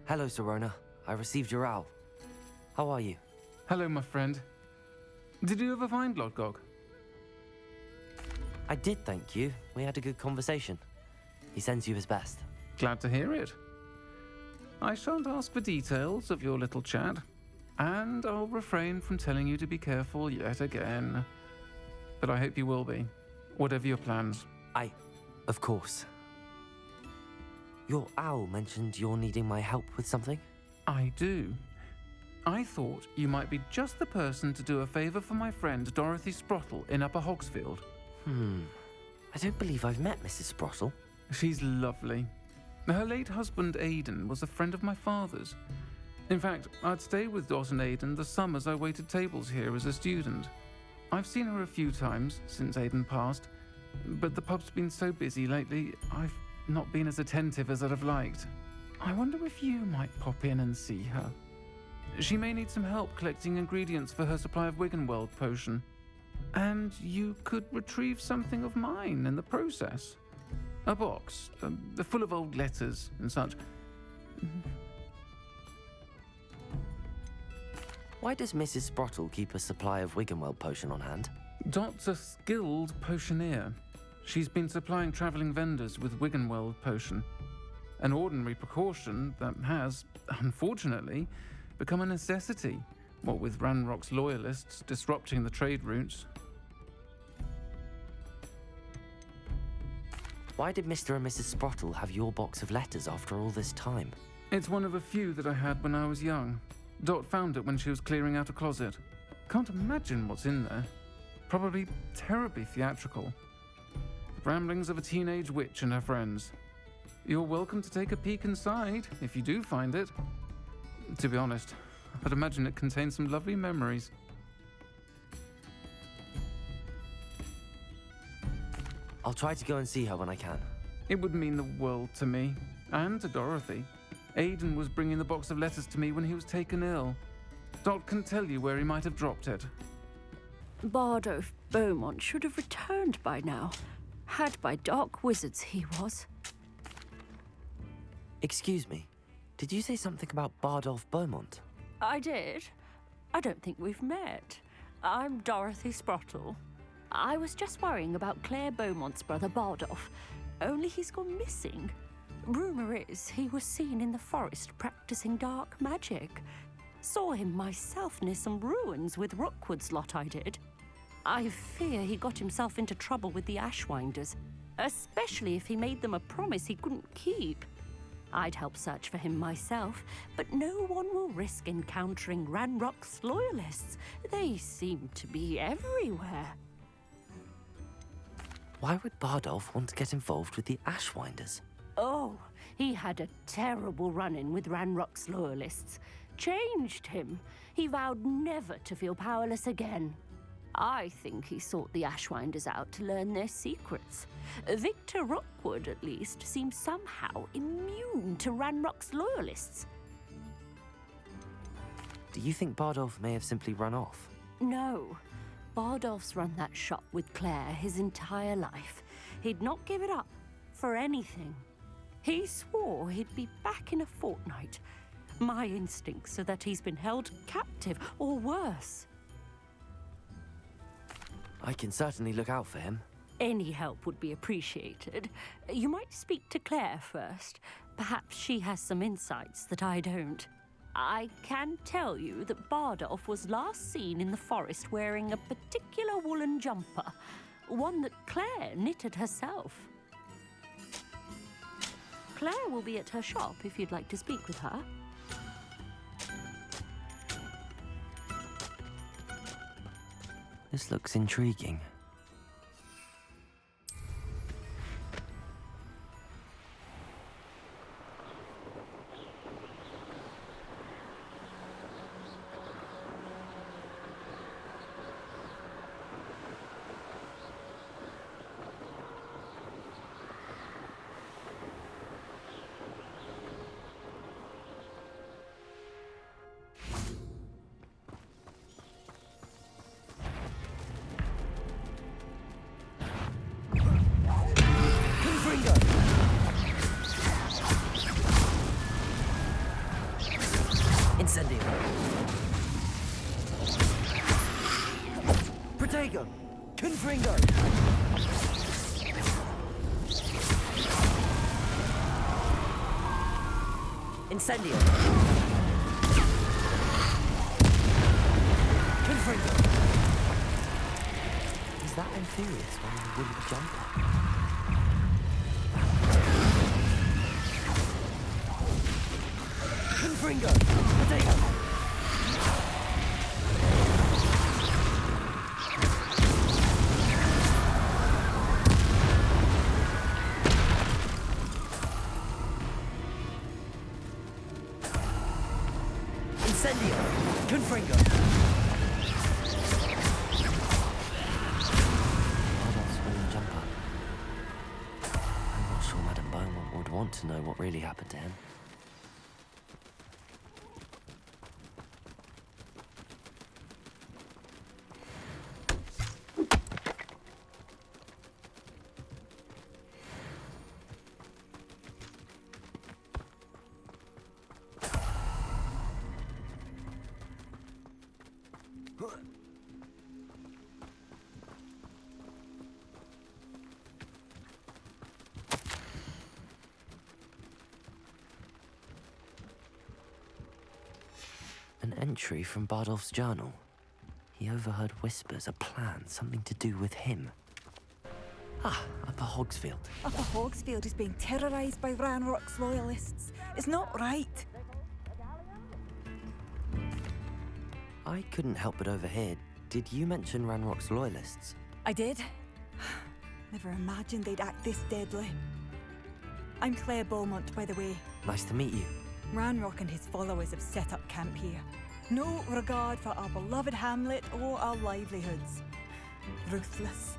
Hello, Sirona. I received your owl. How are you? Hello, my friend. Did you ever find Lodgog? I did, thank you. We had a good conversation. He sends you his best. Glad to hear it. I shan't ask for details of your little chat, and I'll refrain from telling you to be careful yet again. But I hope you will be, whatever your plans. Of course. Your owl mentioned you're needing my help with something? I do. I thought you might be just the person to do a favour for my friend Dorothy Sprottle in Upper Hogsfield. I don't believe I've met Mrs. Sprottle. She's lovely. Her late husband Aidan was a friend of my father's. In fact, I'd stay with Dot and Aidan the summers I waited tables here as a student. I've seen her a few times since Aidan passed, but the pub's been so busy lately, I've not been as attentive as I'd have liked. I wonder if you might pop in and see her. She may need some help collecting ingredients for her supply of Wiggenweld potion. And you could retrieve something of mine in the process. A box, full of old letters and such. Why does Mrs. Sprottle keep a supply of Wiggenweld potion on hand? Dot's a skilled potioneer. She's been supplying travelling vendors with Wiggenweld potion. An ordinary precaution that has, unfortunately, become a necessity, what with Ranrock's loyalists disrupting the trade routes. Why did Mr. and Mrs. Sprottle have your box of letters after all this time? It's one of a few that I had when I was young. Dot found it when she was clearing out a closet. Can't imagine what's in there. Probably terribly theatrical. The ramblings of a teenage witch and her friends. You're welcome to take a peek inside, if you do find it. To be honest, I'd imagine it contains some lovely memories. I'll try to go and see her when I can. It would mean the world to me, and to Dorothy. Aidan was bringing the box of letters to me when he was taken ill. Dot can tell you where he might have dropped it. Bardolph Beaumont should have returned by now. Had by dark wizards he was. Excuse me, did you say something about Bardolph Beaumont? I did. I don't think we've met. I'm Dorothy Sprottle. I was just worrying about Claire Beaumont's brother Bardolph, only he's gone missing. Rumour is he was seen in the forest practicing dark magic. Saw him myself near some ruins with Rookwood's lot I did. I fear he got himself into trouble with the Ashwinders, especially if he made them a promise he couldn't keep. I'd help search for him myself, but no one will risk encountering Ranrock's loyalists. They seem to be everywhere. Why would Bardolph want to get involved with the Ashwinders? Oh, he had a terrible run-in with Ranrock's loyalists. Changed him. He vowed never to feel powerless again. I think he sought the Ashwinders out to learn their secrets. Victor Rookwood, at least, seems somehow immune to Ranrock's loyalists. Do you think Bardolph may have simply run off? No. Bardolph's run that shop with Claire his entire life. He'd not give it up for anything. He swore he'd be back in a fortnight. My instincts are that he's been held captive, or worse. I can certainly look out for him. Any help would be appreciated. You might speak to Claire first. Perhaps she has some insights that I don't. I can tell you that Bardolph was last seen in the forest wearing a particular woolen jumper, one that Claire knitted herself. Claire will be at her shop if you'd like to speak with her. This looks intriguing. Incendio. Protego. Confringo. Incendio. Confringo. Is that Infurious when he wouldn't jump up? Confringo. Protego. Incendio! Confringo! Bardolph's willing jumper. I'm not sure Madame Beaumont would want to know what really happened to him. An entry from Bardolph's journal. He overheard whispers, a plan, something to do with him. Ah, Upper Hogsfield. Upper Hogsfield is being terrorised by Ranrock's loyalists. It's not right. I couldn't help but overhear. Did you mention Ranrock's loyalists? I did. Never imagined they'd act this deadly. I'm Claire Beaumont, by the way. Nice to meet you. Ranrock and his followers have set up camp here. No regard for our beloved hamlet or our livelihoods. Ruthless.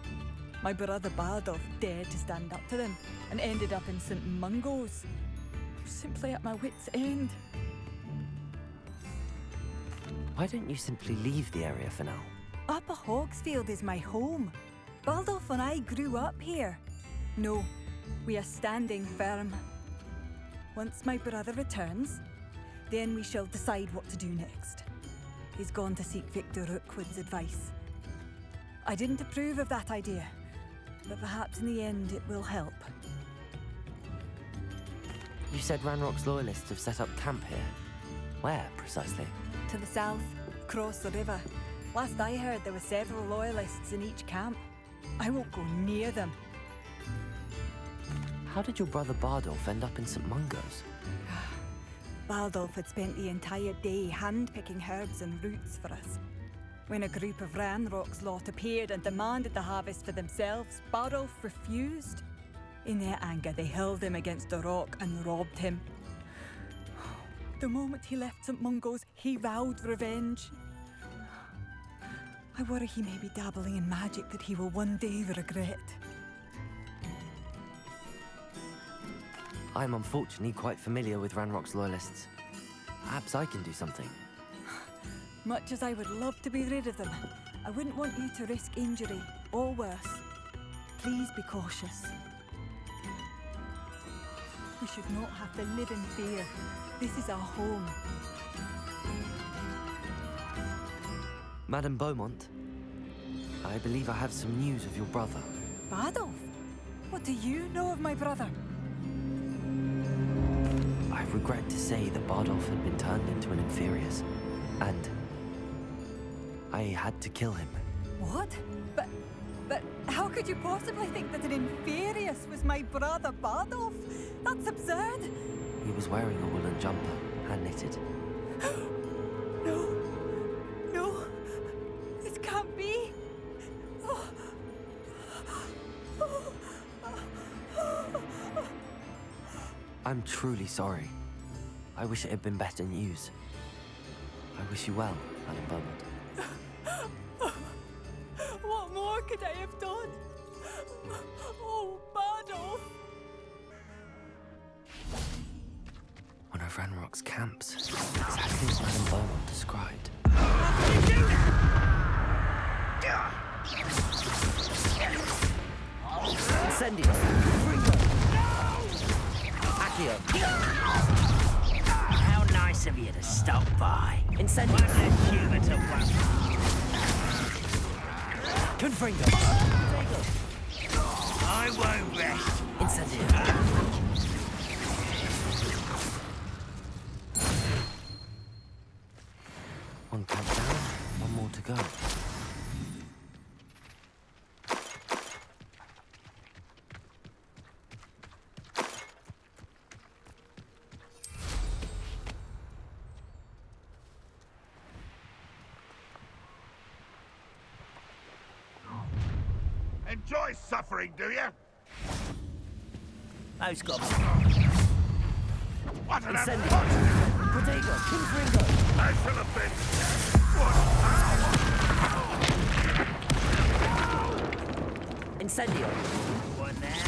My brother Bardolph dared to stand up to them and ended up in St. Mungo's. Simply at my wit's end. Why don't you simply leave the area for now? Upper Hogsfield is my home. Bardolph and I grew up here. No, we are standing firm. Once my brother returns, then we shall decide what to do next. He's gone to seek Victor Rookwood's advice. I didn't approve of that idea, but perhaps in the end it will help. You said Ranrock's loyalists have set up camp here. Where, precisely? To the south, across the river. Last I heard, there were several loyalists in each camp. I won't go near them. How did your brother Bardolph end up in St. Mungo's? Bardolph had spent the entire day hand-picking herbs and roots for us. When a group of Ranrock's lot appeared and demanded the harvest for themselves, Bardolph refused. In their anger, they hurled him against a rock and robbed him. The moment he left St. Mungo's, he vowed revenge. I worry he may be dabbling in magic that he will one day regret. I'm unfortunately quite familiar with Ranrock's loyalists. Perhaps I can do something. Much as I would love to be rid of them, I wouldn't want you to risk injury, or worse. Please be cautious. We should not have to live in fear. This is our home. Madame Beaumont, I believe I have some news of your brother. Bardolph? What do you know of my brother? I regret to say that Bardolph had been turned into an Infurious, and I had to kill him. What? But how could you possibly think that an Infurious was my brother Bardolph? That's absurd! He was wearing a woolen jumper, hand-knitted. No, this can't be. I'm truly sorry. I wish it had been better news. I wish you well, Madame Beaumont. What more could I have done? Oh, Bardolph! One of Ranrock's camps. Exactly as Madame Beaumont described. Incendio! Accio! How nice of you. you to stop by. Incendio. Confringo. I won't rest. Incendio. One countdown, one more to go. Enjoy suffering, do you? Who's got What an Incendio. unfortunate... Protego. Confringo. I should have been... What? Incendio. One there.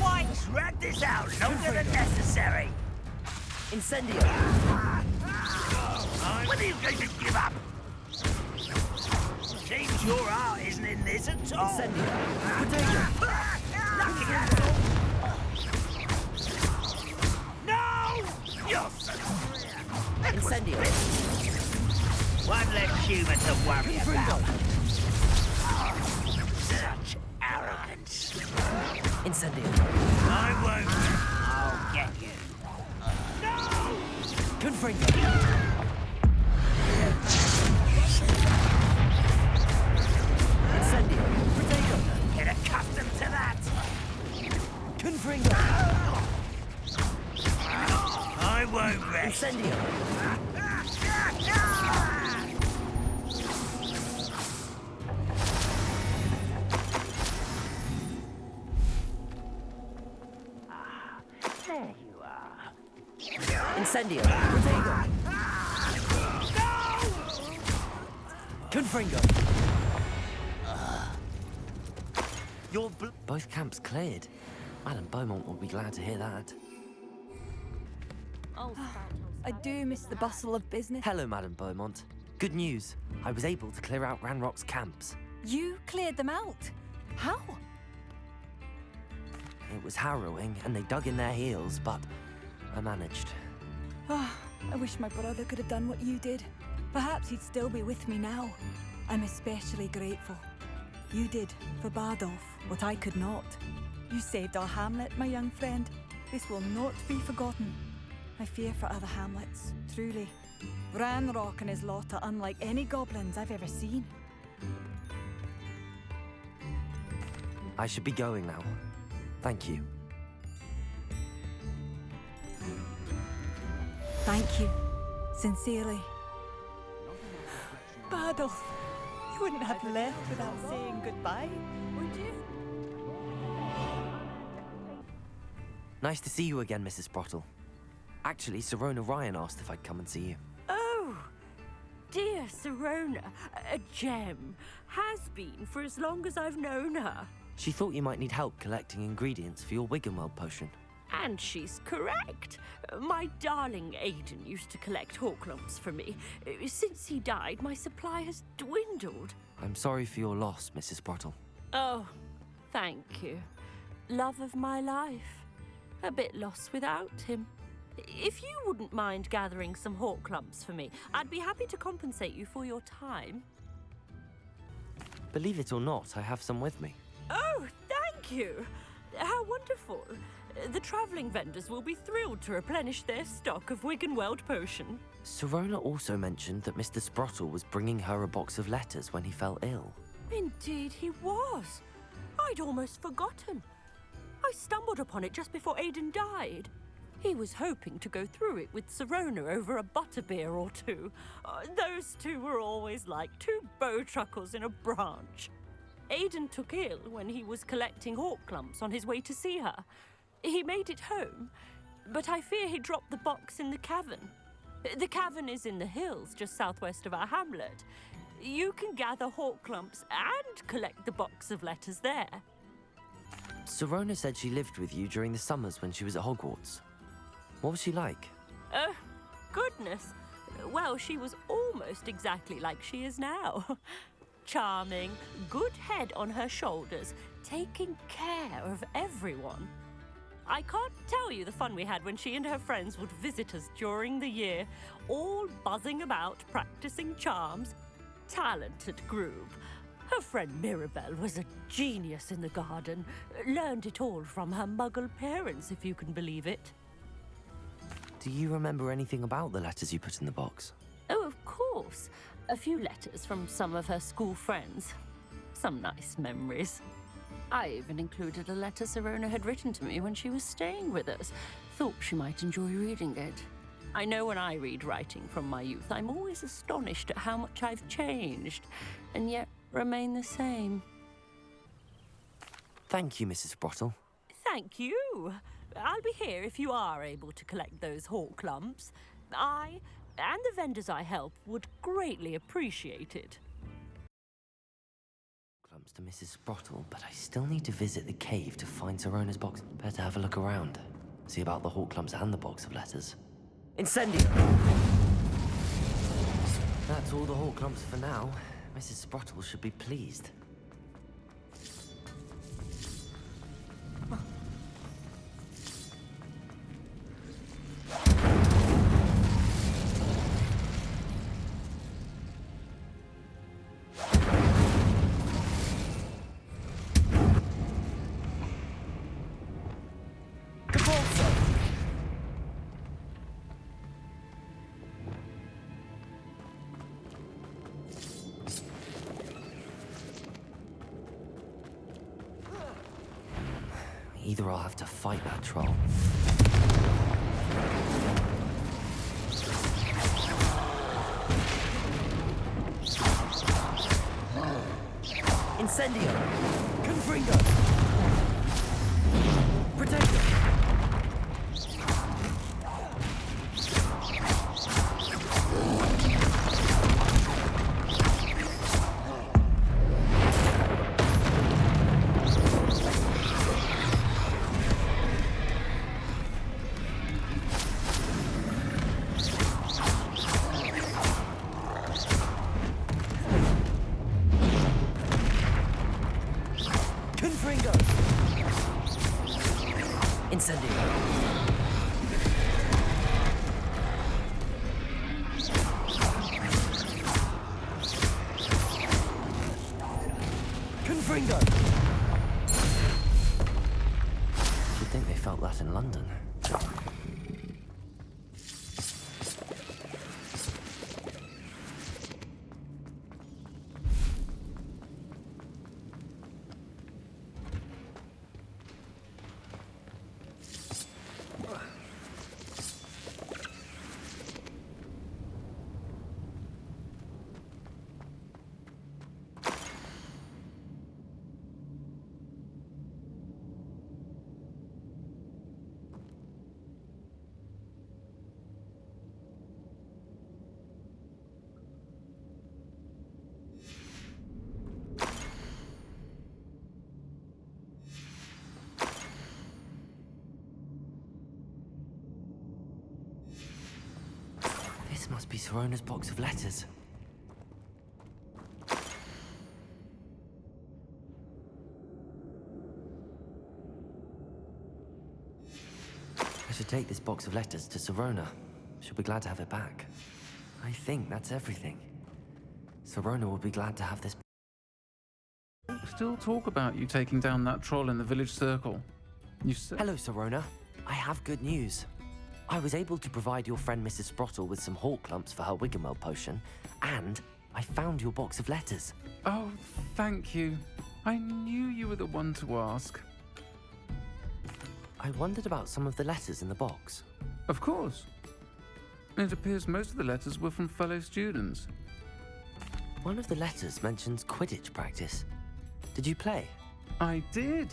Why drag this out longer than necessary? Incendio. When are you going to give up? Seems your art isn't in this at all. Incendio. Protego. Lucky asshole. No! You're so... Incendio. One less human to worry Confringo. about. Such arrogance. Incendio. I won't. I'll get you. Confringo. Incendio. Protego. Get accustomed to that. Confringo. I won't rest. Incendio. There you are. Incendio. Protego. Confringo. Both camps cleared. Madame Beaumont will be glad to hear that. I do miss the bustle of business. Hello, Madame Beaumont. Good news. I was able to clear out Ranrock's camps. You cleared them out? How? It was harrowing, and they dug in their heels, but I managed. Ah, I wish my brother could have done what you did. Perhaps he'd still be with me now. I'm especially grateful. You did, for Bardolph, what I could not. You saved our hamlet, my young friend. This will not be forgotten. I fear for other hamlets, truly. Ranrock and his lot are unlike any goblins I've ever seen. I should be going now. Thank you. Thank you. Sincerely. Bardolph, you wouldn't have left without saying goodbye, would you? Nice to see you again, Mrs. Sprottle. Actually, Sirona Ryan asked if I'd come and see you. Oh, dear Sirona, a gem. Has been for as long as I've known her. She thought you might need help collecting ingredients for your Wiggenweld potion. And she's correct. My darling Aiden used to collect Hawklumps for me. Since he died, my supply has dwindled. I'm sorry for your loss, Mrs. Sprottle. Oh, thank you. Love of my life. A bit lost without him. If you wouldn't mind gathering some Hawklumps for me, I'd be happy to compensate you for your time. Believe it or not, I have some with me. Oh, thank you. How wonderful. The travelling vendors will be thrilled to replenish their stock of Wiggenweld potion. Sirona also mentioned that Mr. Sprottle was bringing her a box of letters when he fell ill. Indeed he was. I'd almost forgotten. I stumbled upon it just before Aiden died. He was hoping to go through it with Sirona over a butterbeer or two. Those two were always like two bowtruckles in a branch. Aiden took ill when he was collecting Hawklumps on his way to see her. He made it home, but I fear he dropped the box in the cavern. The cavern is in the hills just southwest of our hamlet. You can gather Hawklumps and collect the box of letters there. Sirona said she lived with you during the summers when she was at Hogwarts. What was she like? Oh, goodness. Well, she was almost exactly like she is now. Charming, good head on her shoulders, taking care of everyone. I can't tell you the fun we had when she and her friends would visit us during the year, all buzzing about, practicing charms. Talented group. Her friend Mirabelle was a genius in the garden. Learned it all from her muggle parents, if you can believe it. Do you remember anything about the letters you put in the box? Oh, of course. A few letters from some of her school friends. Some nice memories. I even included a letter Sirona had written to me when she was staying with us. Thought she might enjoy reading it. I know when I read writing from my youth, I'm always astonished at how much I've changed, and yet remain the same. Thank you, Mrs. Sprottle. Thank you. I'll be here if you are able to collect those hawk lumps. I, and the vendors I help, would greatly appreciate it. Clumps to Mrs. Sprottle, but I still need to visit the cave to find Sirona's box. Better have a look around. See about the hawk clumps and the box of letters. Incendio! That's all the hawk clumps for now. Mrs. Sprottle should be pleased. Either I'll have to fight that troll. Incendio! Confringo! Protector! Confringo! Incendio! Confringo! You'd think they felt that in London. This must be Sirona's box of letters. I should take this box of letters to Sirona. She'll be glad to have it back. I think that's everything. Sirona will be glad to have this. Still talk about you taking down that troll in the village circle. You said... Hello, Sirona. I have good news. I was able to provide your friend Mrs. Sprottle with some hawk lumps for her Wiggenweld potion, and I found your box of letters. Oh, thank you. I knew you were the one to ask. I wondered about some of the letters in the box. Of course. It appears most of the letters were from fellow students. One of the letters mentions Quidditch practice. Did you play? I did.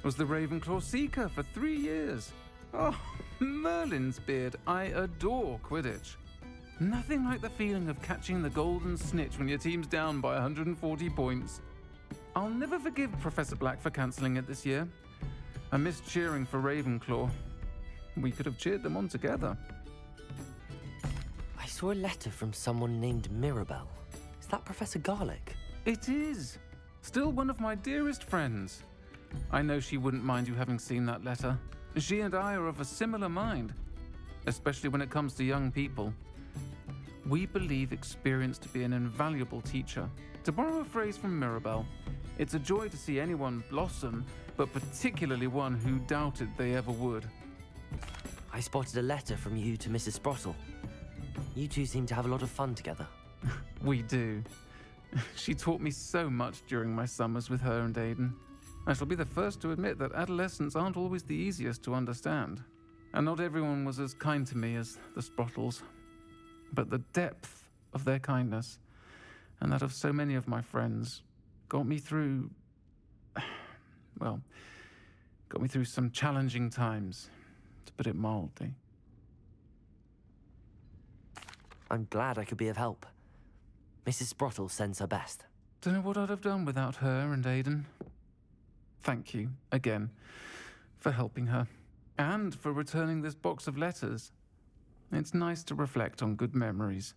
Was the Ravenclaw Seeker for 3 years. Oh, Merlin's beard. I adore Quidditch. Nothing like the feeling of catching the golden snitch when your team's down by 140 points. I'll never forgive Professor Black for cancelling it this year. I missed cheering for Ravenclaw. We could have cheered them on together. I saw a letter from someone named Mirabelle. Is that Professor Garlick? It is. Still one of my dearest friends. I know she wouldn't mind you having seen that letter. She and I are of a similar mind, especially when it comes to young people. We believe experience to be an invaluable teacher. To borrow a phrase from Mirabelle, it's a joy to see anyone blossom, but particularly one who doubted they ever would. I spotted a letter from you to Mrs. Sprottle. You two seem to have a lot of fun together. We do. She taught me so much during my summers with her and Aidan. I shall be the first to admit that adolescents aren't always the easiest to understand. And not everyone was as kind to me as the Sprottles. But the depth of their kindness, and that of so many of my friends, got me through... well, got me through some challenging times, to put it mildly. I'm glad I could be of help. Mrs. Sprottle sends her best. Don't know what I'd have done without her and Aidan. Thank you, again, for helping her, and for returning this box of letters. It's nice to reflect on good memories.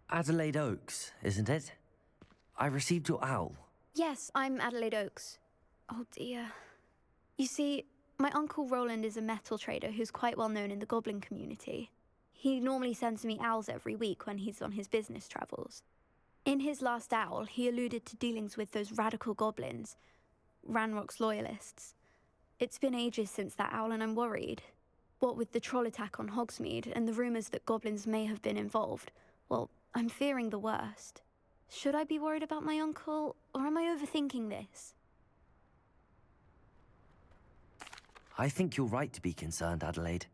Adelaide Oaks, isn't it? I received your owl. Yes, I'm Adelaide Oaks. Oh dear. You see, my Uncle Roland is a metal trader who's quite well known in the goblin community. He normally sends me owls every week when he's on his business travels. In his last owl, he alluded to dealings with those radical goblins, Ranrock's loyalists. It's been ages since that owl and I'm worried. What with the troll attack on Hogsmeade and the rumours that goblins may have been involved, well, I'm fearing the worst. Should I be worried about my uncle, or am I overthinking this? I think you're right to be concerned, Adelaide.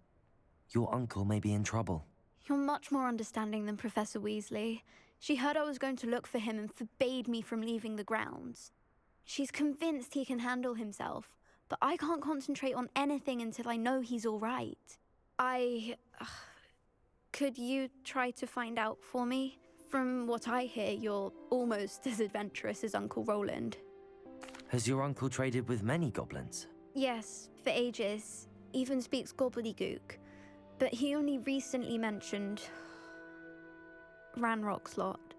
Your uncle may be in trouble. You're much more understanding than Professor Weasley. She heard I was going to look for him and forbade me from leaving the grounds. She's convinced he can handle himself, but I can't concentrate on anything until I know he's all right. Could you try to find out for me? From what I hear, you're almost as adventurous as Uncle Roland. Has your uncle traded with many goblins? Yes, for ages. Even speaks gobbledygook. But he only recently mentioned Ranrock's lot,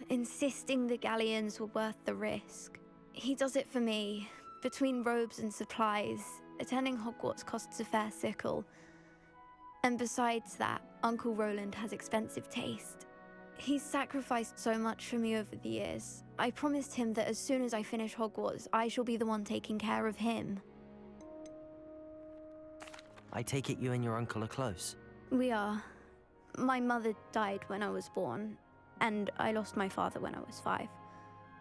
insisting the galleons were worth the risk. He does it for me. Between robes and supplies, attending Hogwarts costs a fair sickle. And besides that, Uncle Roland has expensive taste. He's sacrificed so much for me over the years. I promised him that as soon as I finish Hogwarts, I shall be the one taking care of him. I take it you and your uncle are close. We are. My mother died when I was born, and I lost my father when I was 5.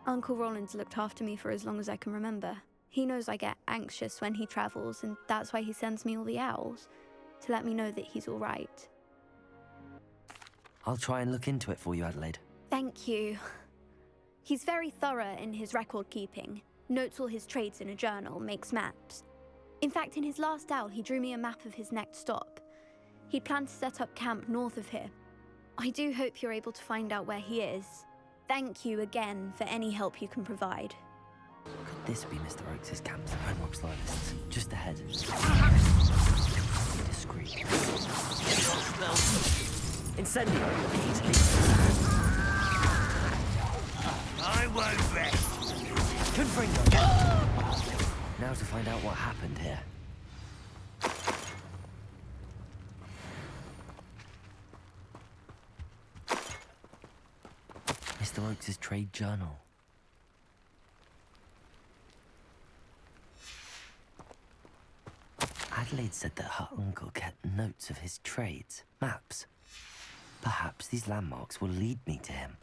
Uncle Roland's looked after me for as long as I can remember. He knows I get anxious when he travels, and that's why he sends me all the owls, to let me know that he's all right. I'll try and look into it for you, Adelaide. Thank you. He's very thorough in his record keeping, notes all his trades in a journal, makes maps. In fact, in his last owl, he drew me a map of his next stop. He planned to set up camp north of here. I do hope you're able to find out where he is. Thank you again for any help you can provide. Could this be Mr. Oakes' camp? Ranrock's loyalists. Just ahead. Discreet. Incendio! I won't rest. Confringo! Now to find out what happened here. Mr. Oakes' trade journal. Adelaide said that her uncle kept notes of his trades, maps. Perhaps these landmarks will lead me to him.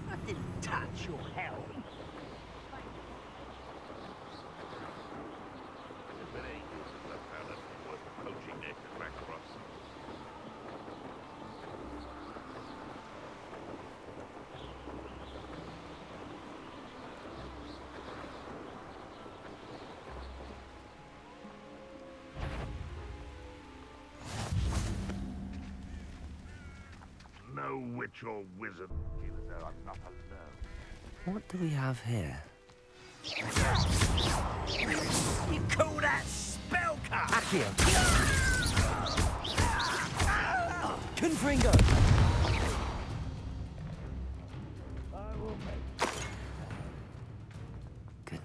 I didn't touch your helm. It's been ages since I've found it worth the poaching neck and Macross. No witch or wizard. know I'm not alone. What do we have here? You call that spellcast? Accio! Confringo! Good.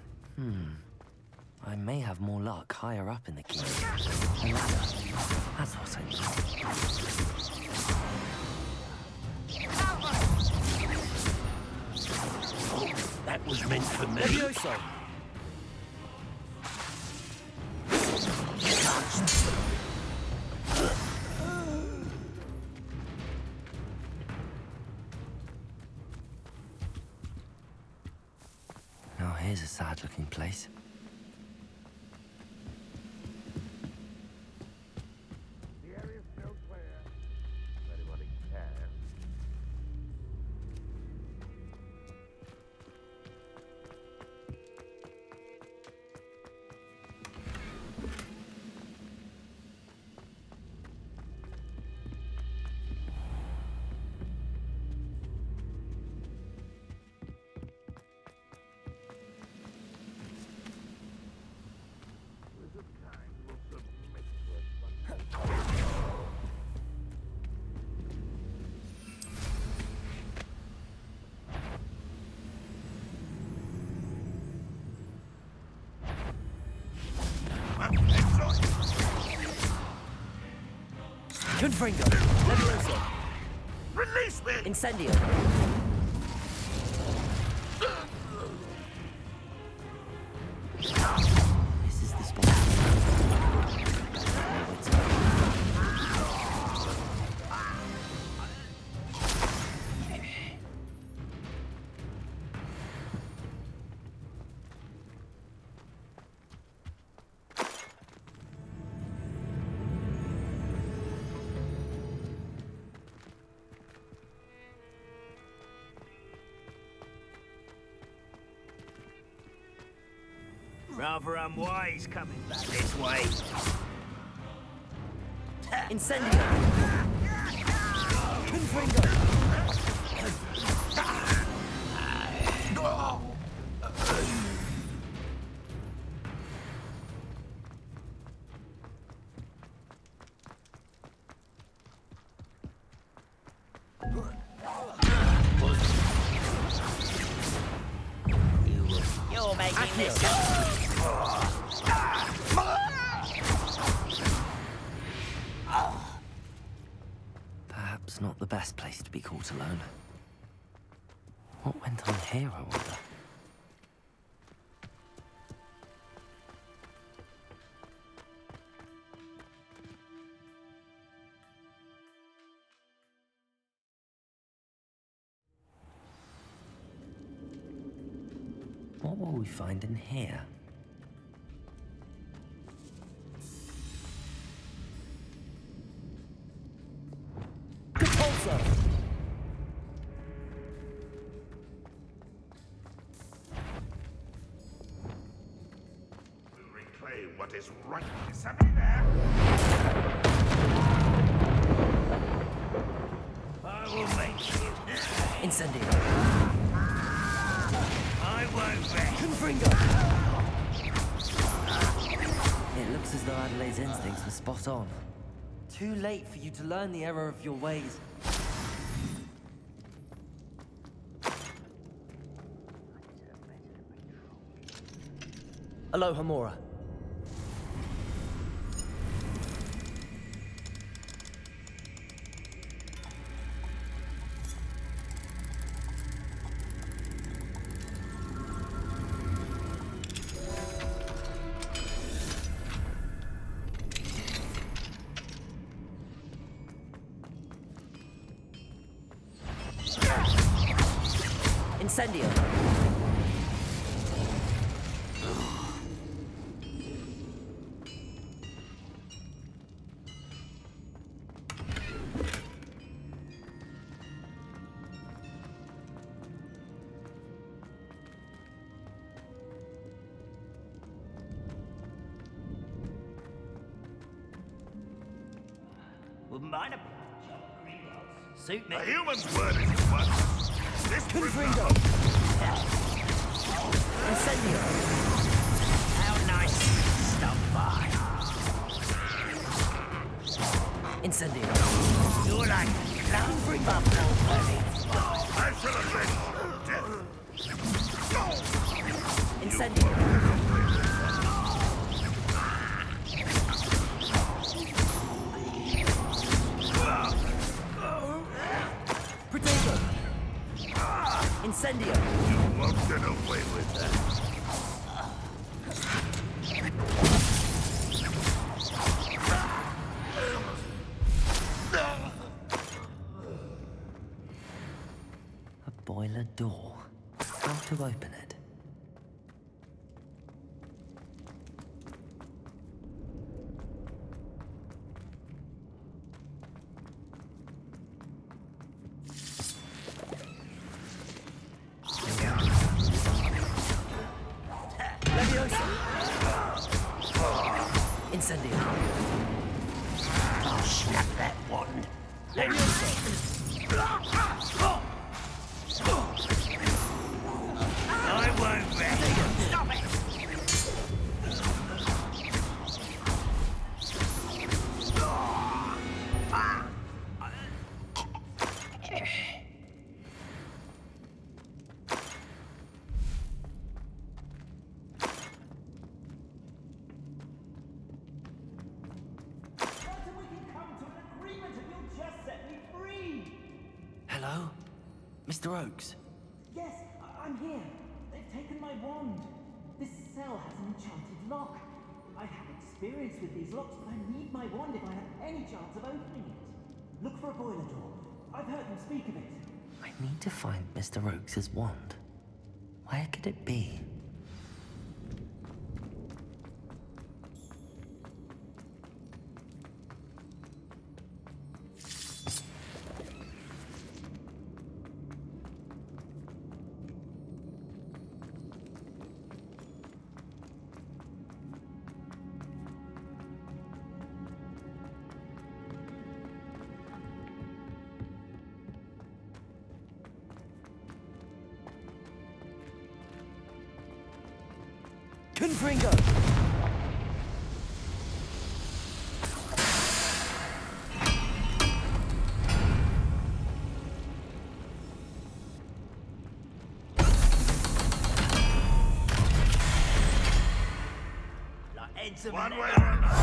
I may have more luck higher up in the key. A ladder. That's what I need. That was meant for me. Levioso! Now here's a sad-looking place. The area's still clear. If anybody cares. Confringo! Levioso! Release me! Incendio! This is the spot. Rather unwise coming back this way. Incendio! Confringo! You're making this Perhaps not the best place to be caught alone. What went on here, I wonder? What will we find in here? Repulsor! We'll reclaim what is right. Is somebody there? I will make you. Incendio! I won't rest. Confringo! It looks as though Adelaide's instincts were spot on. Too late for you to learn the error of your ways. Aloha Mora. Incendio! Wouldn't mind a suit me. A human's word isn't worth. Confringo! Incendio! How nice stop by. Incendio! You're like a clown bubble, buddy. I shall avenge your death. Incendio! Protego! Incendio! You won't get away with that. A boiler door. How to open it? Leviosa! Incendio! I'll snap that wand. Leviosa! I won't rest. Stop it! Hello? Mr. Oakes? Yes, I'm here. They've taken my wand. This cell has an enchanted lock. I have experience with these locks, but I need my wand if I have any chance of opening it. Look for a boiler door. I've heard them speak of it. I need to find Mr. Oakes' wand. Where could it be? Confringo! Like heads of One lead. way or another.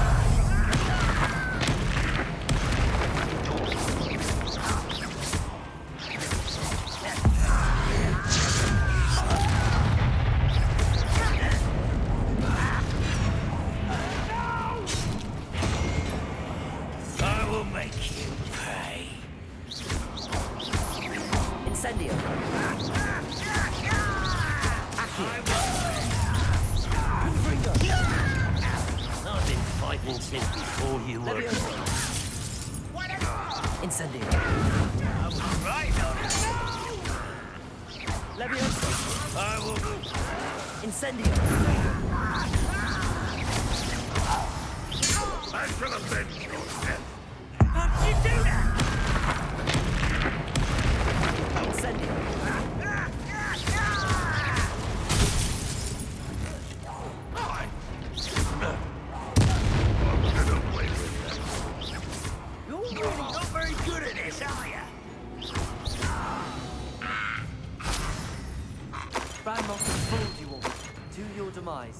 I will make you pay. Incendio! Confringo! I've been fighting since before you were. Leviosa! Incendio! I was right on it. Leviosa! I will. Incendio! I shall avenge your death. How did you do that? Incendio! Won't get away with that. You're really not very good at this, are you? Brandmock has fooled you all. To your demise.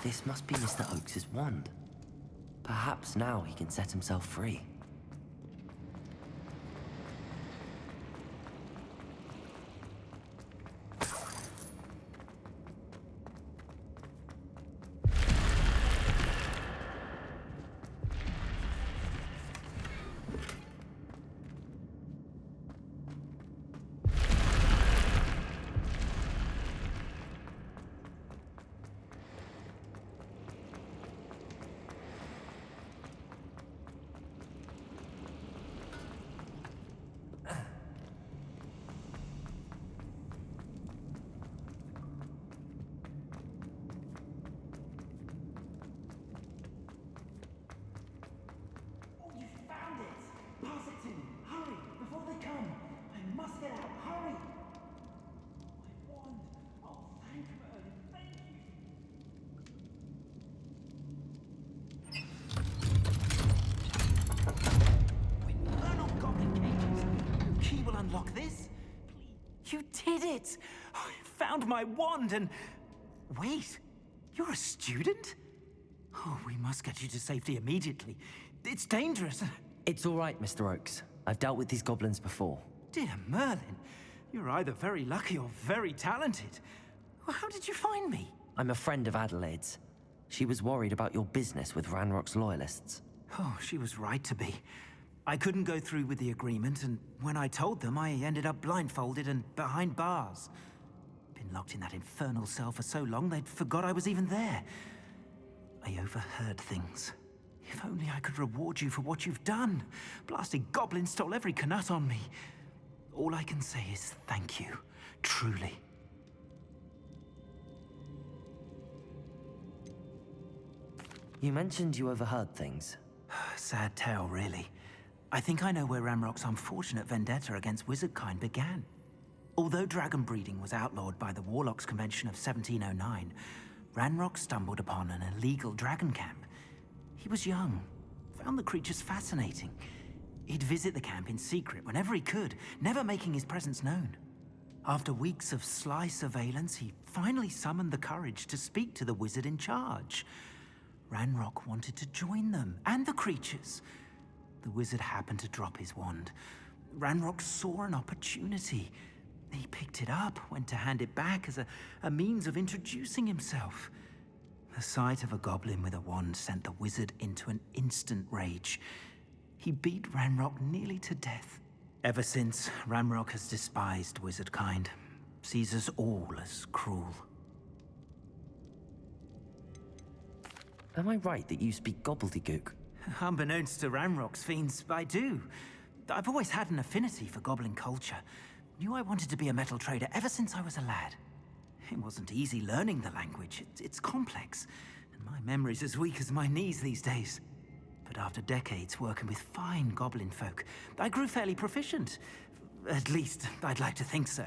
This must be Mr. Oakes' wand. Perhaps now he can set himself free. unlock this. Please. You did it! I found my wand and... Wait, you're a student? Oh, we must get you to safety immediately. It's dangerous. It's all right, Mr. Oakes. I've dealt with these goblins before. Dear Merlin, you're either very lucky or very talented. Well, how did you find me? I'm a friend of Adelaide's. She was worried about your business with Ranrock's loyalists. Oh, she was right to be. I couldn't go through with the agreement, and when I told them, I ended up blindfolded and behind bars. Been locked in that infernal cell for so long, they'd forgot I was even there. I overheard things. If only I could reward you for what you've done. Blasted goblins stole every Knut on me. All I can say is thank you, truly. You mentioned you overheard things. Sad tale, really. I think I know where Ranrock's unfortunate vendetta against wizardkind began. Although dragon breeding was outlawed by the Warlocks Convention of 1709, Ranrock stumbled upon an illegal dragon camp. He was young, found the creatures fascinating. He'd visit the camp in secret whenever he could, never making his presence known. After weeks of sly surveillance, he finally summoned the courage to speak to the wizard in charge. Ranrock wanted to join them, and the creatures. The wizard happened to drop his wand. Ranrock saw an opportunity. He picked it up, went to hand it back as a means of introducing himself. The sight of a goblin with a wand sent the wizard into an instant rage. He beat Ranrock nearly to death. Ever since, Ranrock has despised wizardkind, sees us all as cruel. Am I right that you speak gobbledygook? Unbeknownst to Ranrock's fiends, I do. I've always had an affinity for goblin culture. Knew I wanted to be a metal trader ever since I was a lad. It wasn't easy learning the language. It's complex, and my memory's as weak as my knees these days. But after decades working with fine goblin folk, I grew fairly proficient. At least, I'd like to think so.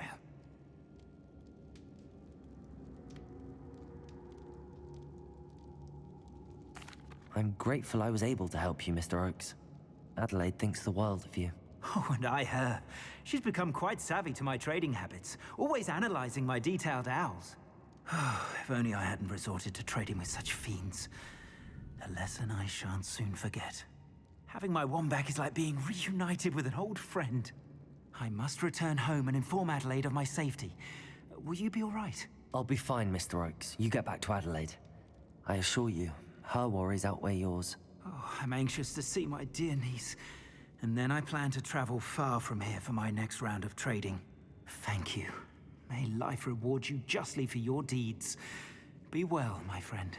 I'm grateful I was able to help you, Mr. Oakes. Adelaide thinks the world of you. Oh, and I her. She's become quite savvy to my trading habits, always analyzing my detailed owls. If only I hadn't resorted to trading with such fiends. A lesson I shan't soon forget. Having my wand back is like being reunited with an old friend. I must return home and inform Adelaide of my safety. Will you be all right? I'll be fine, Mr. Oakes. You get back to Adelaide. I assure you, her worries outweigh yours. Oh, I'm anxious to see my dear niece. And then I plan to travel far from here for my next round of trading. Thank you. May life reward you justly for your deeds. Be well, my friend.